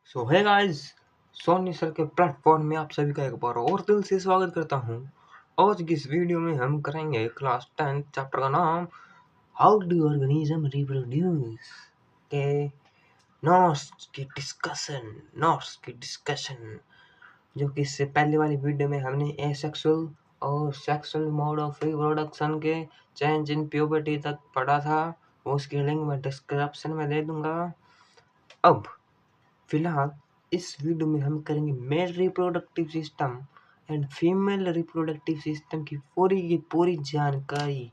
सो है guys, Soni sir के platform में आप सभी का एक बार और दिल से स्वागत करता हूँ। आज की इस वीडियो में हम करेंगे क्लास 10 चैप्टर का नाम हाउ डू ऑर्गेनिज्म रिप्रोड्यूस के नोट्स की डिस्कशन जो कि इससे पहले वाली वीडियो में हमने एसेक्सुअल और सेक्सुअल मोड ऑफ रिप्रोडक्शन के चेंज इन प्यूबर्टी तक पढ़ा था। उसकी लिंक मैं डिस्क्रिप्शन में दे दूंगा। अब फिलहाल इस वीडियो में हम करेंगे male reproductive system and female reproductive system की पूरी जानकारी।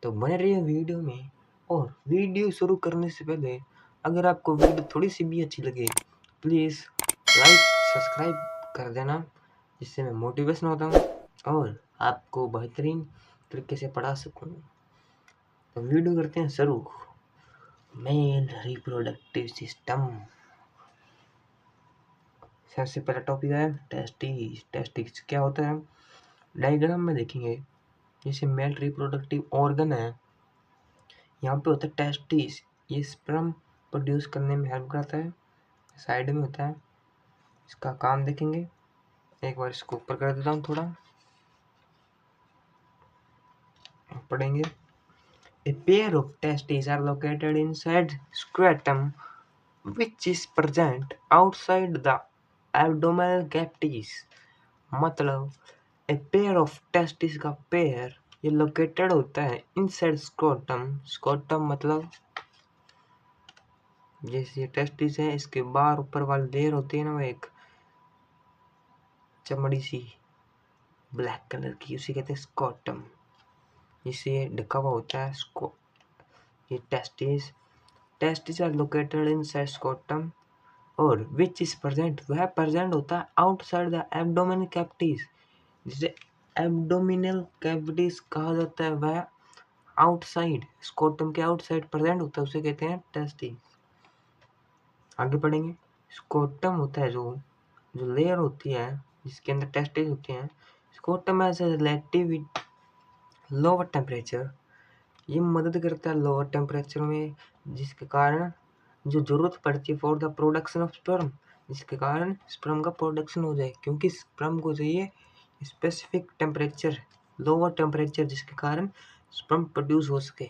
तो बने रहिए वीडियो में। और वीडियो शुरू करने से पहले अगर आपको वीडियो थोड़ी सी भी अच्छी लगे प्लीज़ लाइक सब्सक्राइब कर देना, जिससे मैं मोटिवेशन होता हूँ और आपको बेहतरीन तरीके से पढ़ा सकूँ। तो वीडियो करते हैं शुरू। Male reproductive system. सबसे पहला टॉपिक है टेस्टिस। टेस्टिस क्या होता है डायग्राम में देखेंगे। जैसे मेल रिप्रोडक्टिव ऑर्गन है, यहाँ पे होता है टेस्टिस। ये स्पर्म प्रोड्यूस करने में हेल्प करता है। साइड में होता है, इसका काम देखेंगे। एक बार इसको ऊपर कर देता हूँ, थोड़ा पढ़ेंगे। A pair of testes are located inside scrotum which is present outside the abdominal cavities। मतलब ए पेयर ऑफ टेस्टिस का पेयर ये लोकेटेड होता है इनसाइड स्क्रोटम। स्क्रोटम मतलब जैसे ये टेस्टिस है, इसके बाहर ऊपर वाली लेयर होती है ना, वो एक चमड़ी सी ब्लैक कलर की, उसे कहते हैं स्क्रोटम, जिससे ये ढका हुआ होता है। ये testis are located inside scrotum और विच इज प्रेजेंट, वह प्रेजेंट होता है आउटसाइड द एब्डोमिनल कैविटीज। जिसे एब्डोमिनल कैविटीज कहा जाता है, वह आउटसाइड स्क्रोटम के आउटसाइड प्रेजेंट होता है, उसे कहते हैं टेस्टिस। आगे पढ़ेंगे। स्क्रोटम होता है जो लेयर होती है जिसके अंदर टेस्टिस होते हैं। Scrotum as relative lower temperature, ये मदद करता है लोअर टेम्परेचर में, जिसके कारण जो जरूरत पड़ती है for the production of sperm, जिसके कारण स्पर्म का प्रोडक्शन हो जाए, क्योंकि स्पर्म को चाहिए स्पेसिफिक टेम्परेचर, लोअर टेम्परेचर, जिसके कारण स्पर्म प्रोड्यूस हो सके।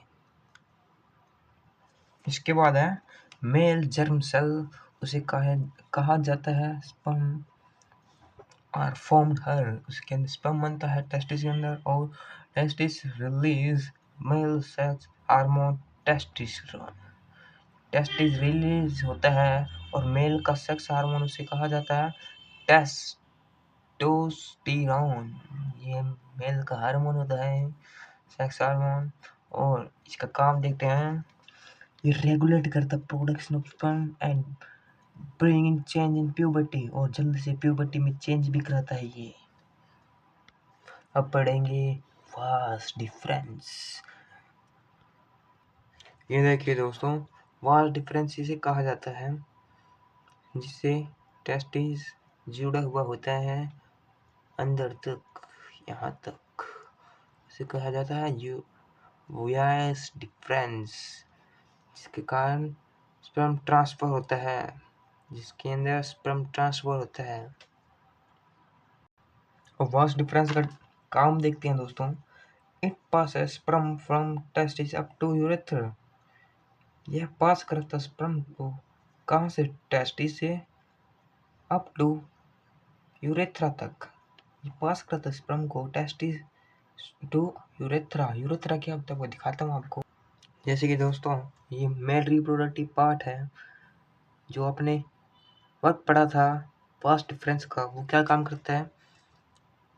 इसके बाद है मेल जर्म सेल, उसे कहा जाता है स्पर्म आर फॉर्म्ड हर, उसके अंदर स्पर्म बनता है टेस्टिस के अंदर, और testis release male sex hormone testosterone. Testis release होता है और मेल का सेक्स हार्मोन उसे कहा जाता है टेस्टोस्टेरोन। ये मेल का हार्मोन होता है, सेक्स हार्मोन, और इसका काम देखते हैं। ये रेगुलेट करता production of sperm and bringing change in puberty, और जल्दी से प्यूबर्टी में चेंज भी कराता है ये। अब पढ़ेंगे वास्ट डिफरेंस। ये देखिए दोस्तों, वास्ट डिफरेंस इसे कहा जाता है जिससे टेस्टिस जुड़ा हुआ होता है अंदर तक, यहाँ तक, इसे कहा जाता है वास्ट डिफरेंस, जिसके कारण स्पर्म ट्रांसफर होता है, जिसके अंदर स्पर्म ट्रांसफर होता है। और वास्ट डिफरेंस का काम देखते हैं दोस्तों। It passes sperm from testis up to urethra। यह पास करता स्पर्म को कहाँ से, टेस्टिस से अप टू यूरेथ्रा तक। ये पास करता स्पर्म को टेस्टिस टू यूरेथ्रा। यूरेथ्रा क्या होता है वो दिखाता हूँ आपको। जैसे कि दोस्तों ये मेल रिप्रोडक्टिव पार्ट है जो आपने वक्त पढ़ा था वास्ट डिफरेंस का, वो क्या काम करता है।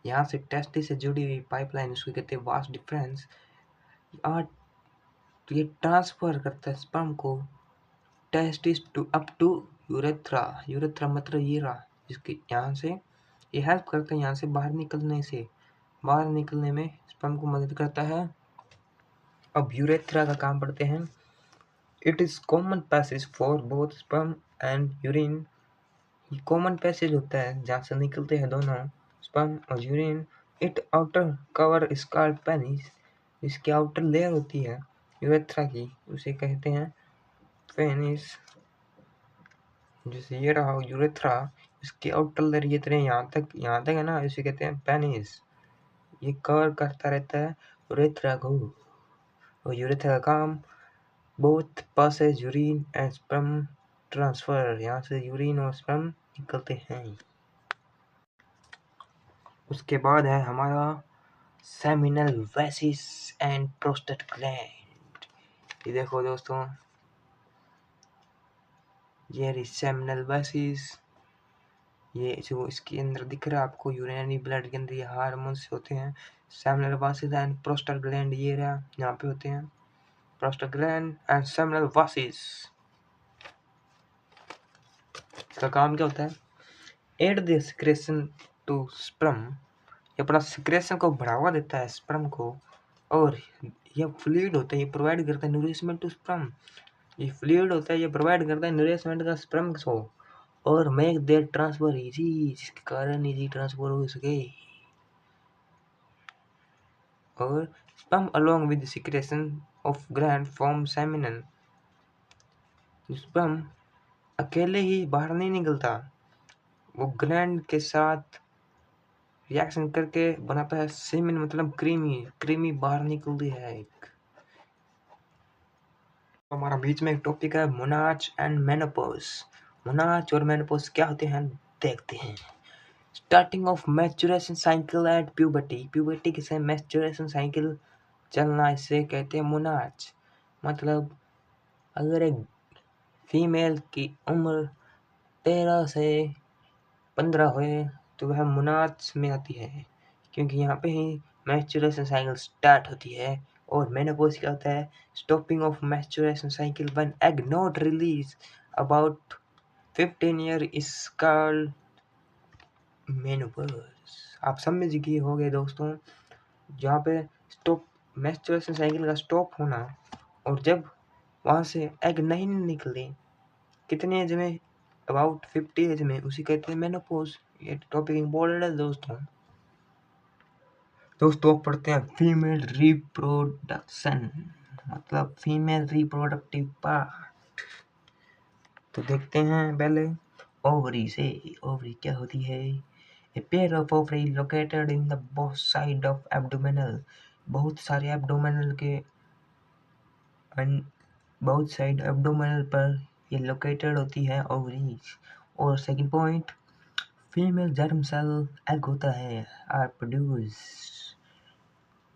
यहाँ से टेस्टिस से जुड़ी हुई पाइपलाइन उसको कहते हैं वास्ट डिफरेंस। तो ये ट्रांसफर करता है स्पर्म को testis to up to urethra. Urethra मतलब ये रहा, जिसके यहाँ से ये हेल्प करता है, यहाँ से बाहर निकलने में स्पर्म को मदद करता है। अब यूरेथ्रा का काम पढ़ते हैं। It is common passage for both sperm and urine. ये कॉमन पैसेज होता है जहाँ से निकलते हैं दोनों, स्पर्म और urine. It outer cover is called penis. इसकी आउटर लेयर होती है यूरेथ्रा की, उसे कहते हैं पेनिस। जैसे ये रहा यूरेथ्रा, इसके आउटर लेयर ये तरह यहाँ तक है ना, इसे कहते हैं पेनिस। ये कवर करता रहता है यूरेथ्रा को। और यूरेथ्रा का काम both passage urine and sperm transfer, यहाँ से यूरिन और स्पर्म निकलते हैं। उसके बाद है हमारा सेमिनल वेसिस एंड प्रोस्टेट ग्लैंड। ये देखो दोस्तों, ये रही सेमिनल वेसिस। ये जो इसके अंदर दिख रहा है आपको, यूरिनरी ब्लड के अंदर ये हार्मोन्स होते हैं। सेमिनल वेसिस एंड प्रोस्टेट ग्लैंड ये रहा, यहाँ पे होते हैं प्रोस्टेट ग्लैंड एंड सेमिनल वेसिस। इसका काम क्या होता है? Add the secretion to sperm, ये अपना सिक्रेशन को बढ़ावा देता है स्पर्म को। और ये फ्लूइड होता है, ये प्रोवाइड करता है नूरिशमेंट टू स्पर्म। ये फ्लूइड होता है, ये प्रोवाइड करता है नूरिशमेंट का स्पर्म को, और मेक देयर ट्रांसफर इजी, जिसके कारण इजी ट्रांसफर हो सके। और sperm along with the secretion of gland form seminal। sperm अकेले ही बाहर नहीं निकलता, वो ग्लैंड के साथ रिएक्शन करके बनाता है सेमिन, मतलब क्रीमी बाहर निकलती है एक। हमारा बीच में एक टॉपिक है मोनाज एंड मेनोपॉज। मोनाज और मेनोपॉज क्या होते हैं देखते हैं। Starting of maturation cycle at puberty, puberty के समय मैच्योरेशन साइकिल चलना, इसे कहते हैं मोनाज। मतलब अगर एक फीमेल की उम्र 13 से 15 हुए तो वह मोनाज में आती है, क्योंकि यहाँ पे ही मैच्योरेशन साइकिल स्टार्ट होती है। और मेनोपॉज क्या होता है? Stopping of maturation cycle when egg not release about 15 year is called menopause. आप समझ गए होंगे दोस्तों, जहाँ पे स्टॉप मैच्योरेशन साइकिल का स्टॉप होना, और जब वहाँ से एग नहीं निकले कितने एज में, अबाउट 50 एज में, उसी कहते हैं मेनोपॉज। ये टॉपिक इम्पोर्टेंट है दोस्तों। दोस्तों पढ़ते हैं फीमेल रिप्रोडक्शन, मतलब फीमेल रिप्रोडक्टिव पार्ट। तो देखते हैं पहले ओवरी से। ओवरी क्या होती है? A pair of ovary located in the both side of abdominal, बहुत सारे एब्डोमिनल के बहुत साइड एब्डोमिनल पर ये लोकेटेड होती है ओवरीज। और second point, female germ cell egg होता है आर प्रोड्यूस।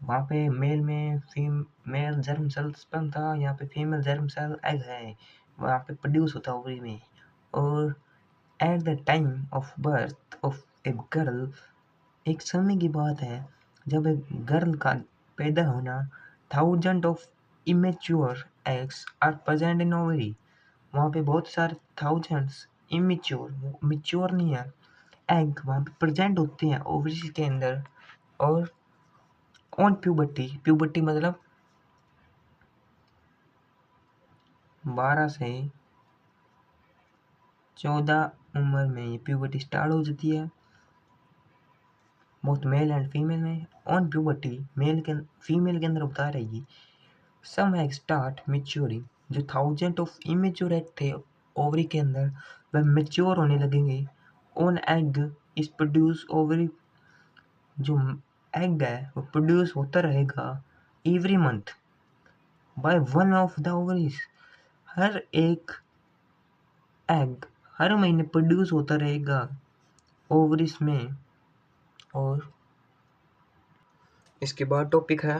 वहाँ पे मेल में फीमेल जर्म सेल स्पर्म था, यहाँ पे फीमेल जर्म सेल एग है, वहाँ पे प्रोड्यूस होता है ओवरी में। और at the time of birth of a girl, एक समय की बात है जब एक गर्ल का पैदा होना, 1000 of immature eggs are present in ovary. वहाँ पे बहुत सारे थाउजेंड्स इमेच्योर, मिच्योर नहीं है, एग वहाँ पे प्रेजेंट होते हैं ओवरीज के अंदर। और ऑन प्यूबर्टी, प्यूबर्टी मतलब 12 से 14 उम्र में ये प्यूबर्टी स्टार्ट हो जाती है, बोथ मेल एंड फीमेल में। ऑन प्यूबर्टी फीमेल के अंदर बता रहेगी, सम एग स्टार्ट मेच्योरिंग, जो 1000 ऑफ इमेच्योर एग थे ओवरी के अंदर, वह मेच्योर होने लगेंगे। On egg is produce ovary, जो एग है वो प्रोड्यूस होता रहेगा every month by one of the ovaries, हर एक एग हर महीने प्रोड्यूस होता रहेगा ओवरीज में। और इसके बाद टॉपिक है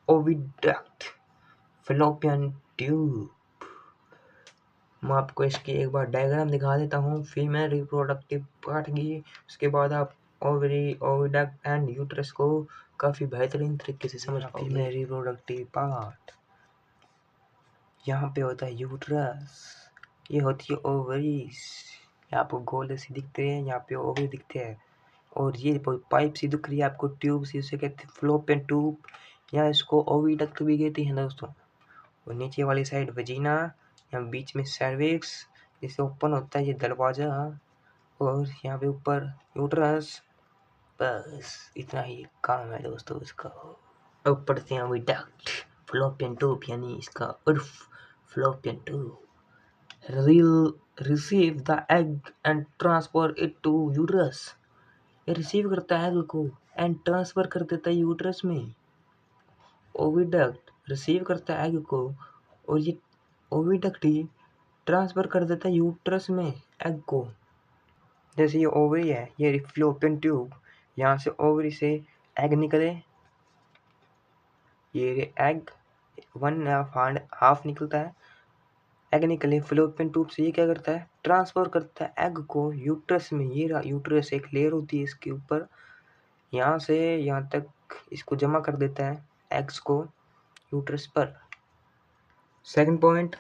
ओविडक्ट, फैलोपियन ट्यूब। मैं आपको इसकी एक बार डायग्राम दिखा देता हूँ फीमेल रिप्रोडक्टिव पार्ट की। उसके बाद आप ओवरी, ओविडक्ट एंड यूट्रस को काफ़ी बेहतरीन तरीके से समझ पाओगे। फीमेल रिप्रोडक्टिव पार्ट, यहाँ पे होता है यूट्रस, ये होती है ओवरीज, यहाँ आपको गोले से दिखते हैं, यहाँ पे ओवरी दिखते हैं। और ये पाइप सी दिख रही है आपको, ट्यूब सी, उसे कहते हैं फ्लोपियन ट्यूब, या इसको ओविडक्ट भी कहते हैं दोस्तों। और नीचे वाली साइड वजीना, यहाँ बीच में सर्विक्स, जिससे ओपन होता है ये दरवाजा, और यहाँ पे ऊपर यूट्रस। बस इतना ही काम है दोस्तों इसका। अब पढ़ते हैं विडक्ट, फ्लोपियन ट्यूब, यानी इसका उर्फ fallopian tube. Receive the egg and transfer it to uterus. ये रिसीव करता है एग को एंड ट्रांसफर कर देता है यूट्रस में। ओविडक्ट रिसीव करता है एग को और ये ओविडक्ट ही ट्रांसफर कर देता है यूट्रस में एग को। जैसे ये ओवरी है, ये फलोपियन ट्यूब, यहाँ से ओवरी से एग निकले, ये एग 1.5 निकलता है, एग निकले फलोपियन ट्यूब से, ये क्या करता है ट्रांसफर करता है एग को यूट्रस में। ये यूट्रस एक लेयर होती है इसके ऊपर, यहाँ से यहाँ तक इसको जमा कर देता है एग्स को यूट्रस पर। सेकंड पॉइंट,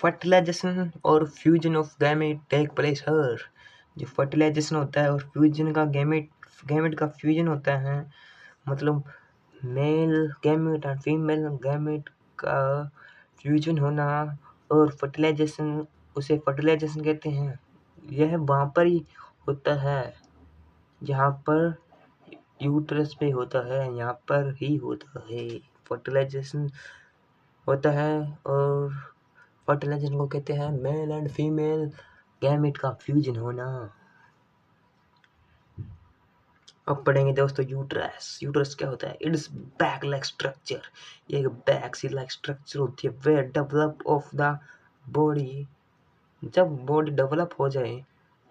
फर्टिलाइजेशन और fusion of gamete take place हर। जो फर्टिलाइजेशन होता है और फ्यूजन का गैमेट का फ्यूजन होता है, मतलब मेल गैमेट और फीमेल गैमेट का फ्यूजन होना और फर्टिलाइजेशन, उसे फर्टिलाइजेशन कहते हैं। यह वहाँ पर ही होता है जहाँ पर यूट्रस पे होता है, यहाँ पर ही होता है फर्टिलाइजेशन होता है। और फर्टिलाइजेशन को कहते हैं मेल एंड फीमेल गैमेट का फ्यूजन होना। अब पढ़ेंगे दोस्तों यूट्रस। यूट्रस क्या होता है? इट्स बैग लाइक स्ट्रक्चर, ये एक बैग सी लाइक स्ट्रक्चर होती है। Where develop of the body, जब बॉडी डेवलप हो जाए,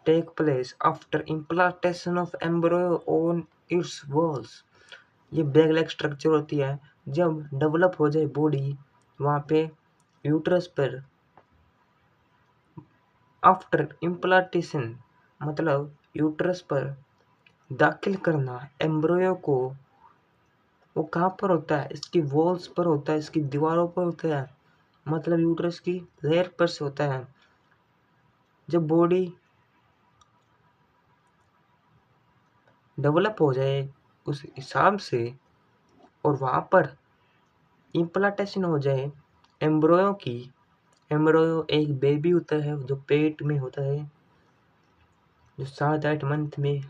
take place after implantation of embryo on its walls. ये बैग लाइक स्ट्रक्चर होती है जब डेवलप हो जाए बॉडी वहाँ पे यूट्रस पर। आफ्टर इम्प्लांटेशन मतलब यूट्रस पर दाखिल करना एम्ब्रियो को, वो कहाँ पर होता है? इसकी वॉल्स पर होता है, इसकी दीवारों पर होता है, मतलब यूट्रस की लेयर पर से होता है। जब बॉडी डेवलप हो जाए उस हिसाब से और वहाँ पर इम्प्लांटेशन हो जाए एम्ब्रियो की, एम्ब्रियो एक बेबी होता है जो पेट में होता है, जो 7-8 मंथ में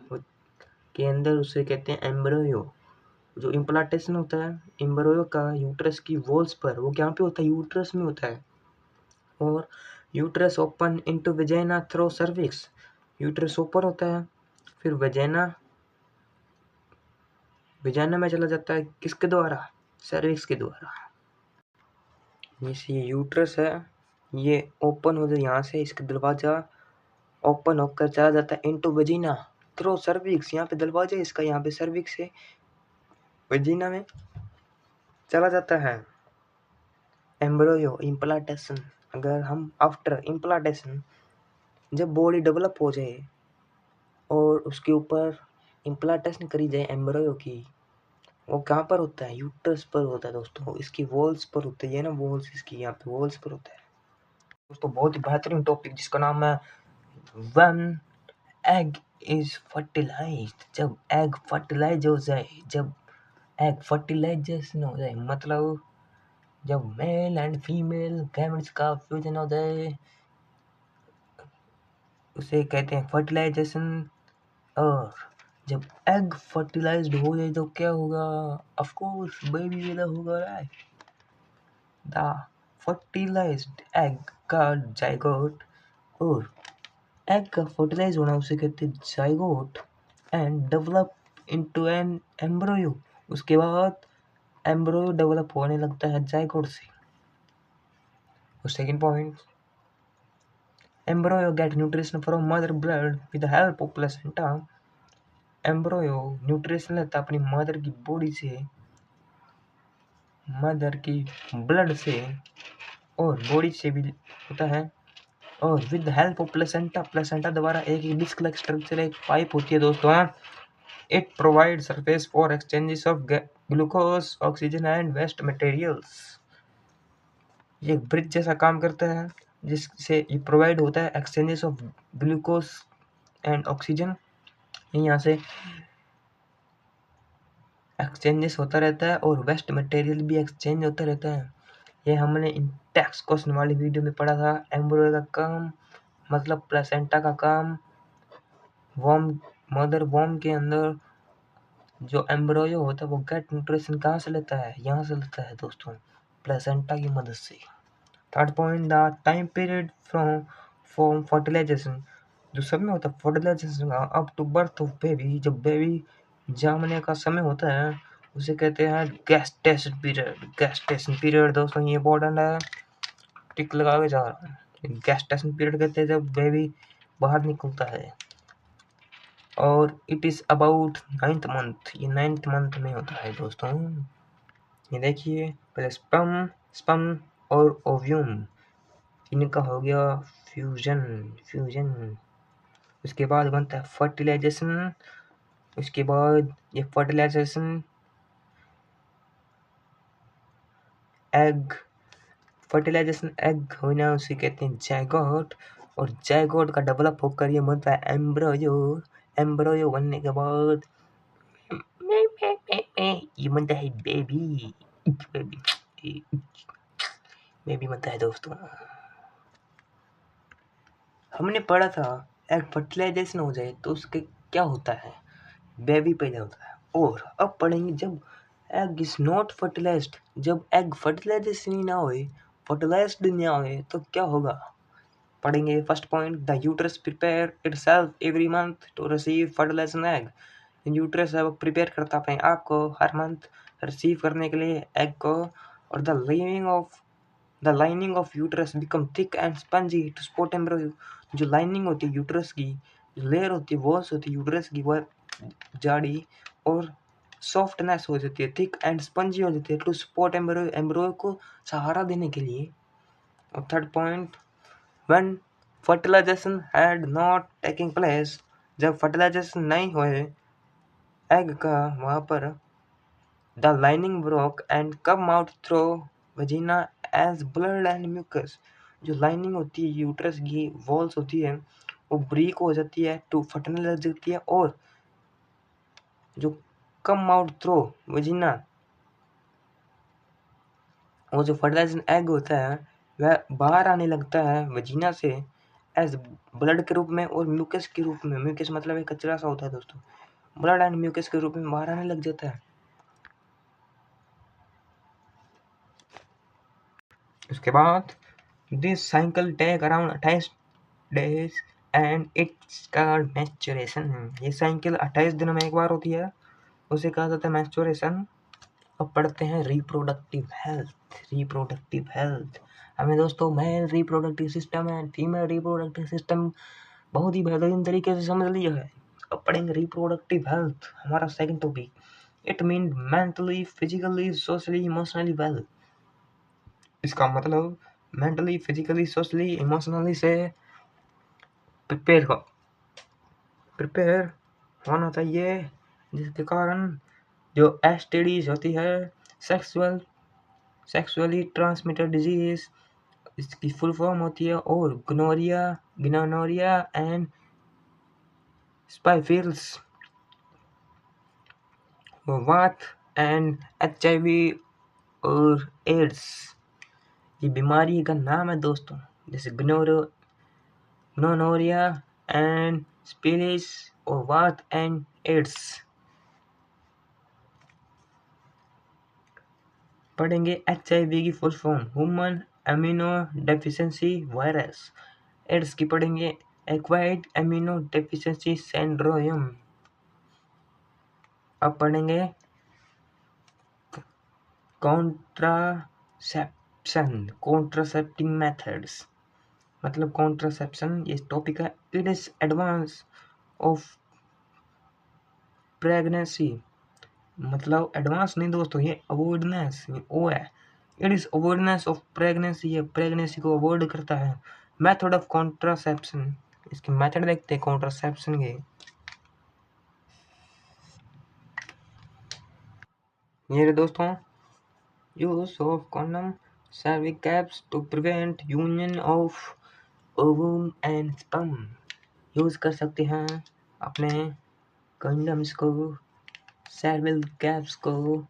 के अंदर, उसे कहते हैं एम्ब्रियो। जो इम्प्लांटेशन होता है एम्ब्रियो का यूट्रस की वॉल्स पर, वो कहाँ पे होता है? यूट्रस में होता है। और uterus open into vagina through cervix, uterus open होता है फिर वेजाइना में चला जाता है, किसके द्वारा? सर्विक्स के द्वारा। ये यूट्रस है, ये ओपन हो जाए यहाँ से, इसका दरवाजा ओपन होकर चला जाता है इनटू वेजिना थ्रू सर्विक्स, यहाँ पे दरवाजा इसका, यहाँ पे सर्विक्स से वेजिना में चला जाता है। एम्ब्रियो इम्प्लांटेशन, अगर हम आफ्टर इम्प्लांटेशन जब बॉडी डेवलप हो जाए और उसके ऊपर इम्प्लांटेशन करी जाए एम्ब्रियो की, वो कहाँ पर होता है? यूट्रस पर होता है दोस्तों, इसकी वॉल्स पर होता है। ये ना वॉल्स, इसकी यहाँ पे वॉल्स पर होता है दोस्तों। बहुत ही बेहतरीन टॉपिक जिसका नाम है व्हेन एग इज फर्टिलाइज्ड। जब एग फर्टिलाइज हो जाए, जब एग फर्टिलाइजेशन हो जाए, मतलब जब मेल एंड फीमेल गैमेट्स का फ्यूजन हो जाए, उसे कहते हैं फर्टिलाइजेशन। और जब एग फर्टिलाइज्ड हो जाए तो क्या होगा? ऑफ कोर्स बेबी पैदा होगा, राइट। द फर्टिलाइज्ड एग का जाइगोट, और एग का फर्टिलाइज होना उसे कहते हैं zygote, and develop into an embryo. उसके बाद एम्ब्रियो डेवलप होने लगता है जाइगोट से। और second point, embryo get nutrition from mother blood with the help of placenta. Embryo nutrition लेता है अपनी मदर की बॉडी से, मदर की ब्लड से और बॉडी से भी होता है, और with the help of placenta, placenta द्वारा एक डिस्क लाइक स्ट्रक्चर, एक पाइप होती है दोस्तों। It provide surface for exchanges of glucose, oxygen and waste materials. ये ब्रिज जैसा काम करता है जिससे ये प्रोवाइड होता है exchanges of glucose and oxygen. यहाँ से एक्सचेंजेस होता रहता है और वेस्ट मटेरियल भी एक्सचेंज होता रहता है। ये हमने इन टैक्स क्वेश्चन वाली वीडियो में पढ़ा था। एम्ब्रियो का काम मतलब प्लेसेंटा का काम, वॉर्म मदर वॉर्म के अंदर जो एम्ब्रियो होता है वो गेट न्यूट्रिशन कहाँ से लेता है? यहाँ से लेता है दोस्तों, प्लेसेंटा की मदद से। Third point, the time period from fertilization, जो समय होता है फर्टिलाइजेशन का up to birth of baby, जब बेबी जमने का समय होता है उसे कहते हैं गेस्टेशन पीरियड। गेस्टेशन पीरियड दोस्तों ये इंपॉर्टेंट है, टिक लगा के जा रहा है। गेस्टेशन पीरियड कहते हैं जब बेबी बाहर निकलता है, और it is about 9th month, ये 9th मंथ में होता है दोस्तों। ये देखिए पहले स्पर्म और ओव्यूम, इनका हो गया फ्यूजन फ्यूजन उसके बाद बनता है फर्टिलाइजेशन। उसके बाद ये फर्टिलाइजेशन एग, फर्टिलाइजेशन एग होना उसे कहते हैं जायगोट, और जायगोट का डेवलप होकर ये बनता है एम्ब्रोयो। एम्ब्रोयो बनने के बाद ये बनता है बेबी। बेबी बेबी बनता है दोस्तों। हमने पढ़ा था एग फर्टिलाइजेशन हो जाए तो उसके क्या होता है, बेबी पैदा होता है। और अब पढ़ेंगे जब एग इज नॉट फर्टिलाइज्ड, जब एग फर्टिलाइजेशन ही ना होए, फर्टिलाइज्ड ना होए तो क्या होगा, पढ़ेंगे। First point, the uterus prepare itself every month to receive fertilization egg, uterus है वो प्रिपेयर करता अपने आप को हर मंथ रिसीव करने के लिए एग को। और the lining of uterus become thick and spongy to support embryo, जो लाइनिंग होती है यूट्रस की, जो लेयर होती है, वॉल्स होती है यूट्रस की, वह जाड़ी और सॉफ्टनेस हो जाती है, थिक एंड स्पंजी हो जाती है टू सपोर्ट एम्ब्रियो, एम्ब्रियो को सहारा देने के लिए। और third point, when fertilisation had not taking place, जब फर्टिलाइजेशन नहीं हुए एग का वहाँ पर, the lining broke and come out through vagina as blood and mucus, जो लाइनिंग होती है यूट्रस की, वॉल्स होती है, वो ब्रेक हो जाती है, टू फटने लग जाती है, और जो कम आउट थ्रू वजीना, वो जो फर्टिलाइजेशन एग होता है वह बाहर आने लगता है वजीना से एज ब्लड के रूप में और म्यूकस के रूप में। म्यूकस मतलब एक कचरा सा होता है दोस्तों, ब्लड एंड म्यूकस के रूप में बाहर आने लग जाता है। उसके बाद this cycle take around 28 days and it's called maturation, ये साइकिल 28 दिनों में एक बार होती है, उसे कहा जाता है मैच्योरेशन। अब पढ़ते हैं रिप्रोडक्टिव हेल्थ। रिप्रोडक्टिव हेल्थ हमें दोस्तों male reproductive system and female reproductive system बहुत ही बेहतरीन तरीके से समझ लिया है। अब पढ़ेंगे रिप्रोडक्टिव हेल्थ, हमारा second topic. It mean mentally, physically, socially, emotionally well. इसका मतलब मेंटली, फिजिकली, सोशली, इमोशनली से प्रिपेयर होना चाहिए, जिसके कारण जो एसटीडीज होती है, सेक्सुअली ट्रांसमिटेड डिजीज, इसकी फुल फॉर्म होती है, और गोनोरिया एंड स्पाइफिल्स, वात एंड एचआईवी और एड्स, ये बीमारी का नाम है दोस्तों, जैसे गोनोरिया एंड स्पिलिस और वात एंड एड्स। पढ़ेंगे एचआईवी की full form human immuno deficiency virus, AIDS की पढ़ेंगे एक्वायर्ड एमिनो डेफिशिएंसी सिंड्रोम। अब पढ़ेंगे कॉन्ट्रासेप्टिव मेथड्स, मतलब कॉन्ट्रासेप्शन ये टॉपिक है। It is advance of pregnancy, मतलब एडवांस नहीं दोस्तों, ये अवॉइडनेस, ये ओ है। It is avoidness of pregnancy, ये प्रेगनेंसी को अवॉइड करता है। मेथड ऑफ कॉन्ट्रासेप्शन, इसके मेथड देखते हैं कॉन्ट्रासेप्शन के। ये रहे दोस्तों, use of condom, cervical caps to prevent union of ovum and sperm, use कर सकते हैं अपने कंडम्स को, सर्विल कैप्स को,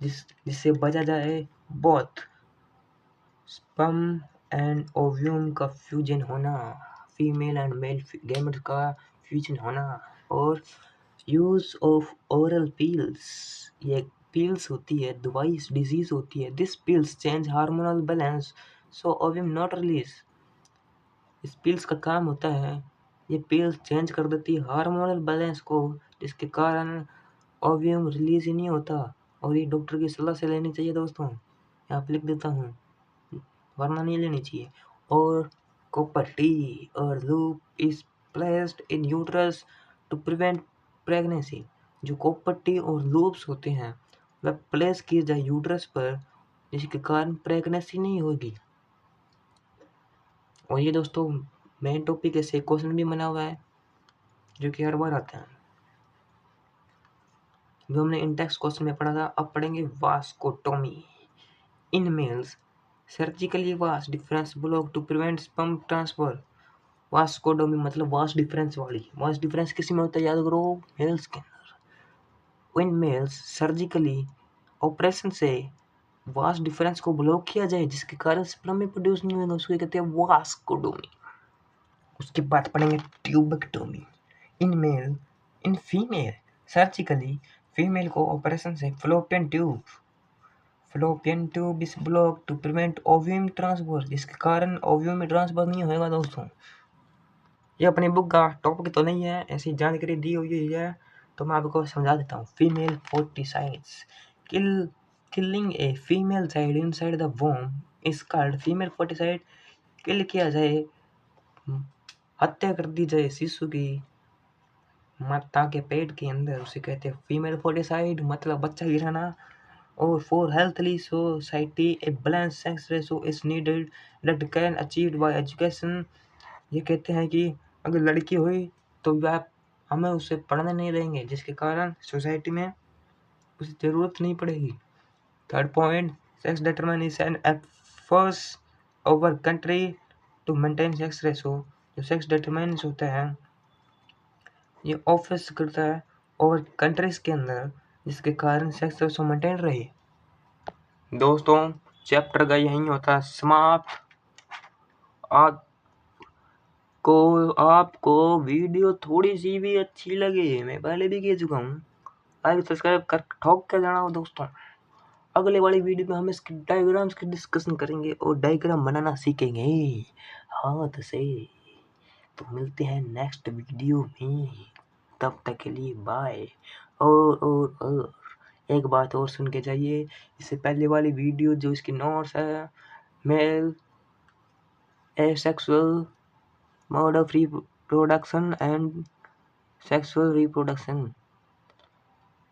जिससे बचा जाए बोथ स्पर्म एंड ओव्यूम का फ्यूजन होना, फीमेल एंड मेल गैमेट्स का फ्यूजन होना। और यूज ऑफ ओरल पिल्स, ये पिल्स होती है, दवाई डिजीज होती है, this pills change hormonal balance so ovum not release. इस पिल्स का काम होता है, ये पिल्स चेंज कर देती है हार्मोनल बैलेंस को, जिसके कारण ओव्यूम रिलीज ही नहीं होता। और ये डॉक्टर की सलाह से लेनी चाहिए दोस्तों, यहाँ पे लिख देता हूँ, वरना नहीं लेनी चाहिए। और कॉपर टी और loop is placed in uterus to prevent pregnancy. जो कॉपर टी और लूप्स होते हैं वह प्लेस किए जाए यूट्रस पर, जिसके कारण प्रेगनेंसी नहीं होगी। और ये दोस्तों मेन टॉपिक ऐसे क्वेश्चन भी बना हुआ है जो कि हर बार आता है, जो हमने इंडेक्स क्वेश्चन में पढ़ा था। अब पढ़ेंगे vasectomy in males, surgically vas deferens block to prevent sperm transfer. Vasectomy मतलब वास्ट डिफरेंस वाली। वास्ट डिफरेंस किसी में होता है, याद करो, मेल्स के अंदर। इन मेल्स सर्जिकली ऑपरेशन से वास्ट डिफरेंस को ब्लॉक किया जाए, जिसके कारण स्पर्म प्रोड्यूस नहीं होगा, उसको कहते हैं वास्कोटोमी। उसके बाद पढ़ेंगे tubectomy in male. In female surgically female को ऑपरेशन से fallopian tube is block to prevent ovum transfer, जिसके कारण ओव्यूम में ट्रांसफर नहीं होगा दोस्तों। ये अपनी बुक का टॉपिक तो नहीं है, ऐसी जानकारी दी हुई है तो मैं आपको समझा देता हूँ। Female foeticides killing a female child inside the womb is called female foeticide. Kill किया जाए, हत्या कर दी जाए शिशु की माता के पेट के अंदर, उसे कहते हैं फीमेल फोर्टिसाइड, मतलब बच्चा गिराना। और for healthily society a balance sex ratio is needed that can achieved by education. ये कहते हैं कि अगर लड़की हुई तो वह हमें उसे पढ़ने नहीं देंगे, जिसके कारण सोसाइटी में उसे ज़रूरत नहीं पड़ेगी। Third point, sex determination efforts over country to maintain sex ratio. जो सेक्स डिटरमिनेशन होता है ये ऑफिस करता है और कंट्रीज के अंदर, जिसके कारण सेक्स रेशो मेंटेन रहे। दोस्तों चैप्टर का यही होता है समाप्त। आपको वीडियो थोड़ी सी भी अच्छी लगे, मैं पहले भी कह चुका हूँ, लाइक सब्सक्राइब कर ठोक के जाना हो दोस्तों। अगले वाली वीडियो में हम इसके डायग्राम्स की डिस्कशन करेंगे और डायग्राम बनाना सीखेंगे हाथ से। तो मिलते हैं नेक्स्ट वीडियो में, तब तक के लिए बाय। और एक बात और सुन के जाइए, इससे पहले वाली वीडियो जो इसकी नोट्स है, mail asexual mode of reproduction and sexual reproduction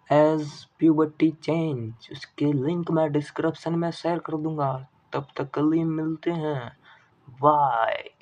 as puberty change, उसके लिंक मैं डिस्क्रिप्शन में शेयर कर दूंगा। तब तक कल ही मिलते हैं, बाय।